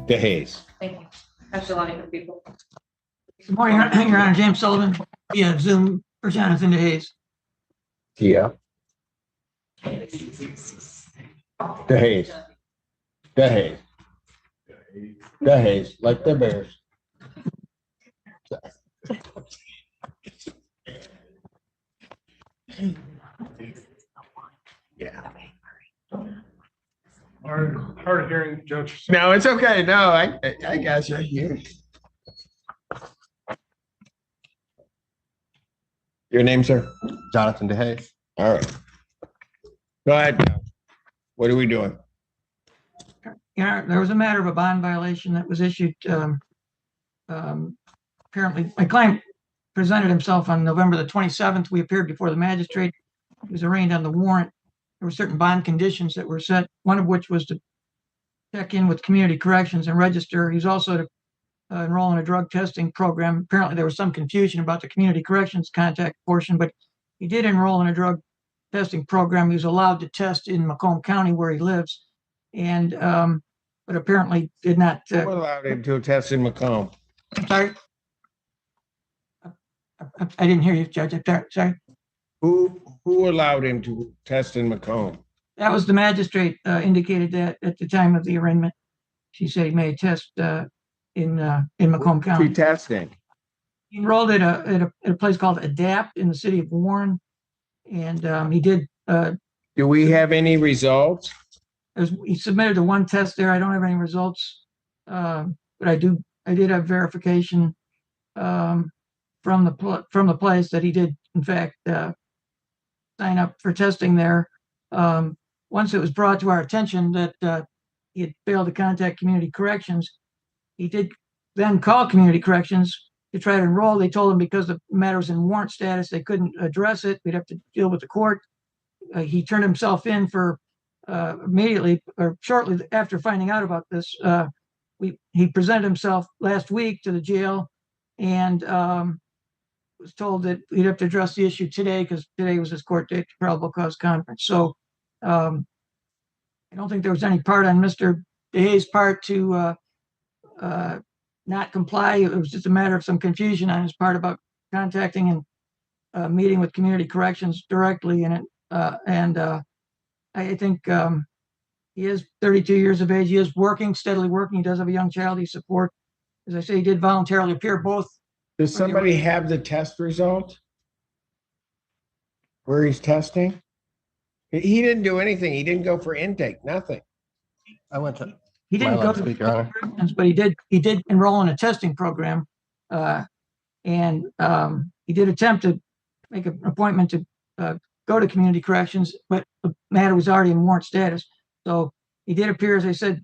DeHaze. Thank you. That's a lot of people. Good morning, Your Honor. James Sullivan via Zoom for Jonathan DeHaze. Yeah. DeHaze. Like the Bears. Yeah. Hard of hearing, Judge. No, it's okay. No, I got you. Your name, sir? Jonathan DeHaze. All right. Go ahead. What are we doing? Yeah, there was a matter of a bond violation that was issued. Apparently, my client presented himself on November the 27th. We appeared before the magistrate. He was arraigned on the warrant. There were certain bond conditions that were set, one of which was to check in with community corrections and register. He was also to enroll in a drug testing program. Apparently, there was some confusion about the community corrections contact portion, but he did enroll in a drug testing program. He was allowed to test in Macomb County where he lives, and but apparently did not. Who allowed him to test in Macomb? I'm sorry. I didn't hear you, Judge. I'm sorry. Who allowed him to test in Macomb? That was the magistrate indicated that at the time of the arraignment. She said he made a test in Macomb County. Pre-testing. He enrolled at a place called Adapt in the city of Warren, and he did. Do we have any results? He submitted the one test there. I don't have any results, but I did have verification from the place that he did in fact sign up for testing there. Once it was brought to our attention that he had failed to contact community corrections, he did then call community corrections to try to enroll. They told him because the matter was in warrant status, they couldn't address it. We'd have to deal with the court. He turned himself in for immediately or shortly after finding out about this. He presented himself last week to the jail and was told that he'd have to address the issue today because today was his court date for probable cause conference. So I don't think there was any part on Mr. DeHaze's part to not comply. It was just a matter of some confusion on his part about contacting and meeting with community corrections directly. And I think he is 32 years of age. He is working, steadily working. He does have a young child he supports. As I say, he did voluntarily appear both. Does somebody have the test result? Where he's testing? He didn't do anything. He didn't go for intake, nothing. I went to. He didn't go to Your Honor. but he did enroll in a testing program, and he did attempt to make an appointment to go to community corrections, but the matter was already in warrant status. So he did appear, as I said,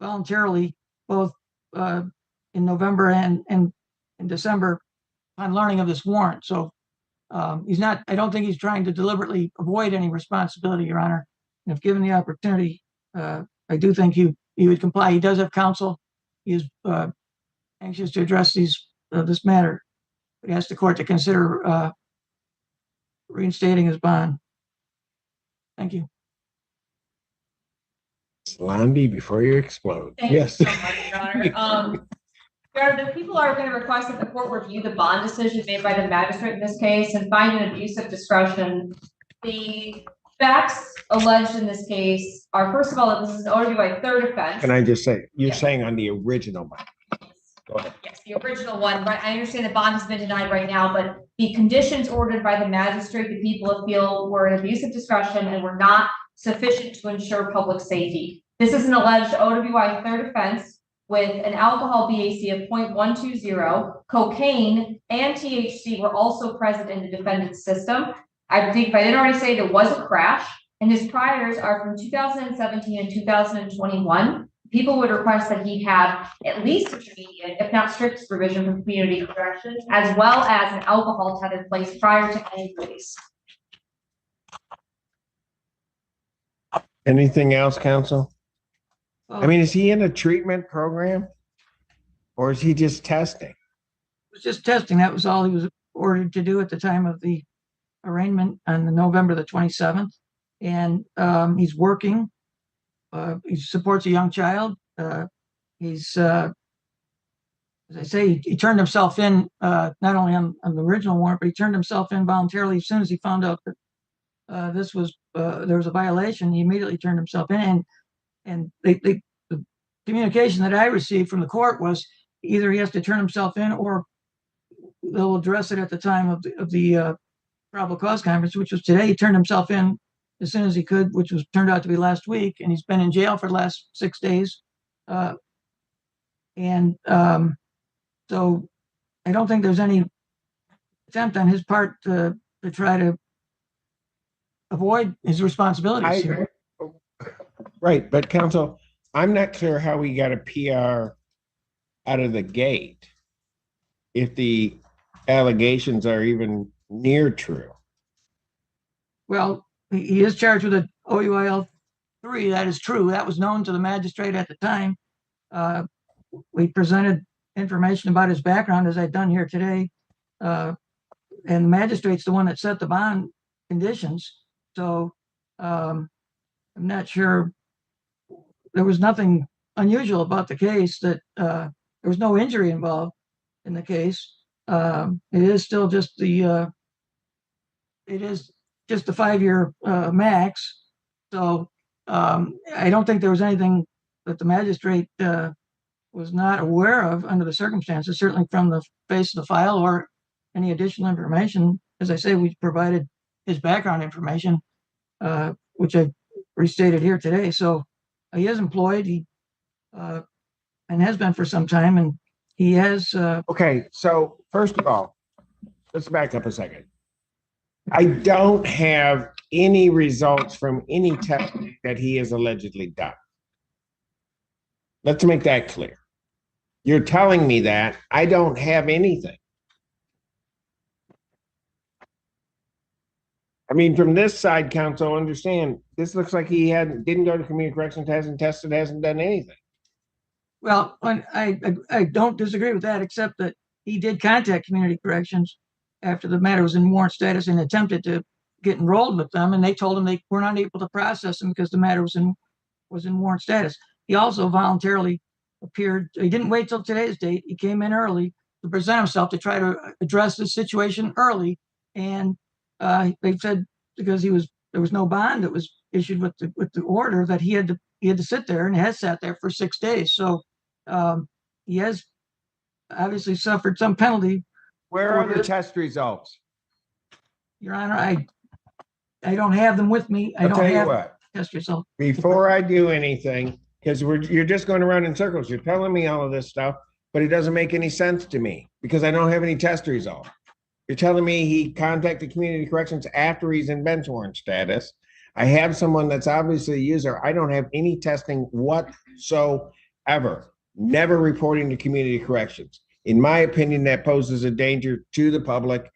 voluntarily, both in November and in December on learning of this warrant. So he's not, I don't think he's trying to deliberately avoid any responsibility, Your Honor. And if given the opportunity, I do think he would comply. He does have counsel. He is anxious to address this matter. He asked the court to consider reinstating his bond. Thank you. Landy, before you explode. Thank Yes. you so much, Your Honor. Your Honor, the people are going to request that the court review the bond decision made by the magistrate in this case and find an abuse of discretion. The facts alleged in this case are, first of all, that this is an OWI third offense. Can I just say, you're Yeah. saying on the original one? Go ahead. Yes, the original one, right? I understand the bond has been denied right now, but the conditions ordered by the magistrate, the people feel were an abuse of discretion and were not sufficient to ensure public safety. This is an alleged OWI third offense with an alcohol BAC of 0.120, cocaine and THC were also present in the defendant's system. I think if I didn't already say there was a crash, and his priors are from 2017 and 2021. People would request that he have at least intermediate, if not strict supervision from community corrections, as well as an alcohol test in place prior to any release. Anything else, counsel? I mean, is he in a treatment program? Or is he just testing? It was just testing. That was all he was ordered to do at the time of the arraignment on November the 27th. And he's working. He supports a young child. he's, as I say, he turned himself in, not only on the original warrant, but he turned himself in voluntarily as soon as he found out that there was a violation. He immediately turned himself in, and the communication that I received from the court was either he has to turn himself in or they'll address it at the time of the probable cause conference, which was today. He turned himself in as soon as he could, which was turned out to be last week, and he's been in jail for the last 6 days. So I don't think there's any attempt on his part to try to avoid his responsibilities here. Right, but counsel, I'm not clear how we got a PR out of the gate if the allegations are even near true. Well, he is charged with a OUIL 3. That is true. That was known to the magistrate at the time. We presented information about his background, as I've done here today. And the magistrate's the one that set the bond conditions. So I'm not sure. There was nothing unusual about the case, that there was no injury involved in the case. It is still just the 5-year max. So I don't think there was anything that the magistrate was not aware of under the circumstances, certainly from the face of the file or any additional information. As I say, we provided his background information, which I've restated here today. So he is employed, and has been for some time, and he has. Okay, so first of all, let's back up a second. I don't have any results from any testing that he has allegedly done. Let's make that clear. You're telling me that I don't have anything. I mean, from this side, counsel, understand, this looks like he didn't go to community corrections, hasn't tested, hasn't done anything. Well, I don't disagree with that, except that he did contact community corrections after the matter was in warrant status and attempted to get enrolled with them, and they told him they were not able to process him because the matter was in warrant status. He also voluntarily appeared. He didn't wait till today's date. He came in early to present himself to try to address the situation early, and they said because there was no bond that was issued with the order, that he had to sit there, and has sat there for 6 days. So he has obviously suffered some penalty. Where are the test results? Your Honor, I don't have them with me. I I'll don't tell you have what, test results. before I do anything, because you're just going around in circles. You're telling me all of this stuff, but it doesn't make any sense to me because I don't have any test results. You're telling me he contacted community corrections after he's in bench warrant status. I have someone that's obviously a user. I don't have any testing whatsoever, never reporting to community corrections. In my opinion, that poses a danger to the public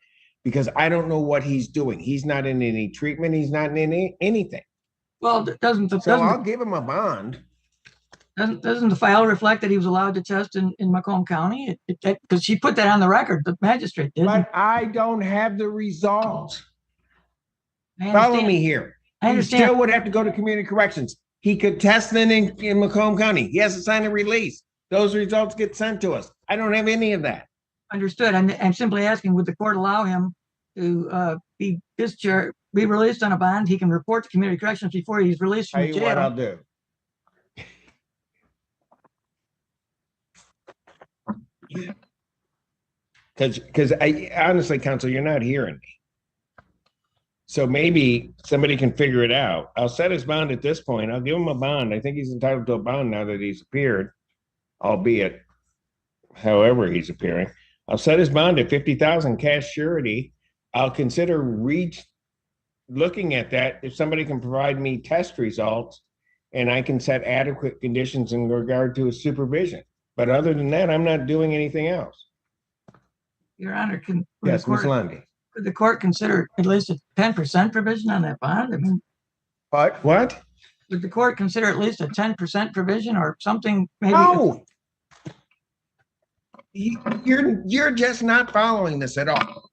because I don't know what he's doing. He's not in any treatment. He's not in anything. Well, I'll give him a bond. Doesn't the file reflect that he was allowed to test in Macomb County? Because she put that on the record, the magistrate did. But I don't have the results. I Follow understand. me here. I He understand. still would have to go to community corrections. He could test then in Macomb County. He has to sign a release. Those results get sent to us. I don't have any of that. Understood. I'm simply asking, would the court allow him to be discharged, be released on a bond? He can report to community corrections before he's released Tell from you what I'll jail. do. Because I honestly, counsel, you're not hearing me. So maybe somebody can figure it out. I'll set his bond at this point. I'll give him a bond. I think he's entitled to a bond now that he's appeared, albeit however he's appearing. I'll set his bond at 50,000 cash surety. I'll consider looking at that if somebody can provide me test results and I can set adequate conditions in regard to his supervision. But other than that, I'm not doing anything else. Your Honor, Yes, Ms. Lundy. could the court consider at least a 10% provision on that bond? I mean, What? would the court consider at least a 10% provision or something? Maybe. No. You're just not following this at all.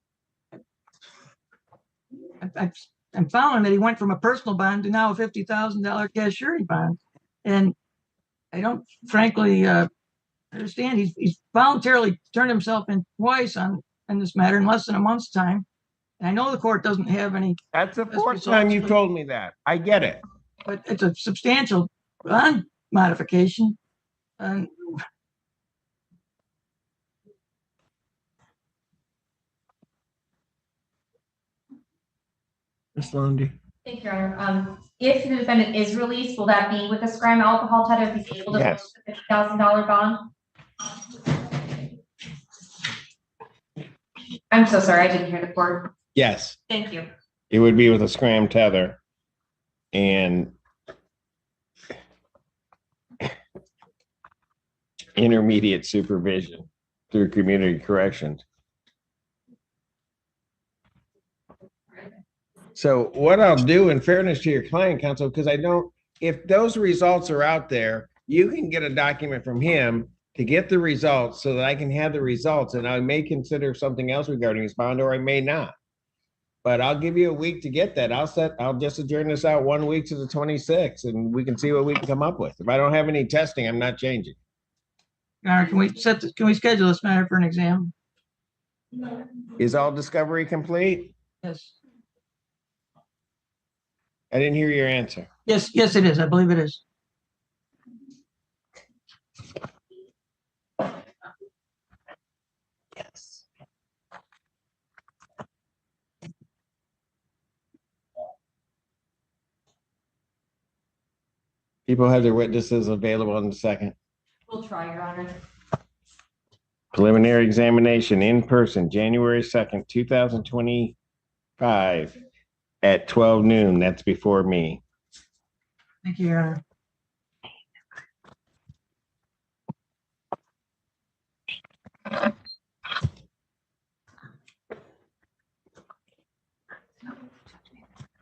I'm following that he went from a personal bond to now a $50,000 cash surety bond, and I don't, frankly, I understand he's voluntarily turned himself in twice in this matter in less than a month's time. And I know the court doesn't have any, That's the That's fourth results, time you've but- told me that. I get it. but it's a substantial bond modification. And Ms. Lundy. Thank you, Your Honor. If the defendant is released, will that be with a scram alcohol tether? If he's able to Yes. post the $50,000 bond? I'm so sorry, I didn't hear the court. Yes, Thank you. it would be with a scram tether and intermediate supervision through community corrections. So what I'll do, in fairness to your client, counsel, because I don't, if those results are out there, you can get a document from him to get the results so that I can have the results, and I may consider something else regarding his bond, or I may not. But I'll give you a week to get that. I'll just adjourn this out 1 week to the 26th, and we can see what we can come up with. If I don't have any testing, I'm not changing. Your Honor, can we schedule this matter for an exam? Is all discovery complete? Yes. I didn't hear your answer. Yes, it is. I believe it is. Yes. People have their witnesses available in a second. We'll try, Your Honor. Preliminary examination in person, January 2nd, 2025 at 12 noon. That's before me. Thank you, Your Honor.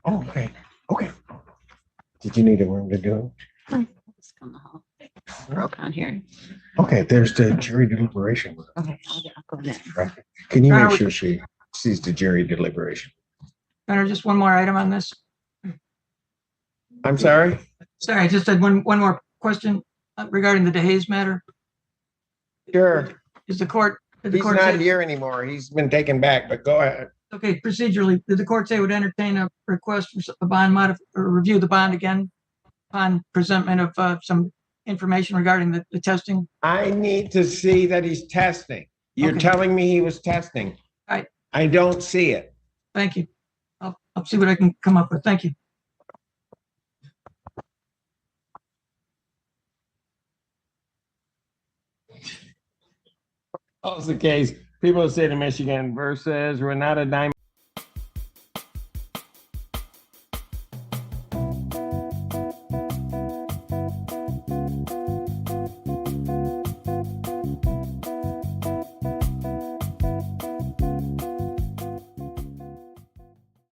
Oh, okay. Okay. Did you need a room to do Just come the hall. Broke on here. it? Okay, there's the jury deliberation. room. Okay, I'll go there. Right. Can you Are make we- sure she sees the jury deliberation? Your Honor, just one more item on this. I'm sorry? Sorry, I just had one more question regarding the DeHaze matter. Sure. Is the court, did the He's court not say, here anymore. He's been taken back, but go ahead. okay, procedurally, did the court say it would entertain a request for a bond or review the bond again on presentment of some information regarding the testing? I need to see that he's testing. You're Okay. telling me he was testing. Right. I don't see it. Thank you. I'll see what I can come up with. Thank you. Also the case, people of the state of Michigan versus Renata Diamond.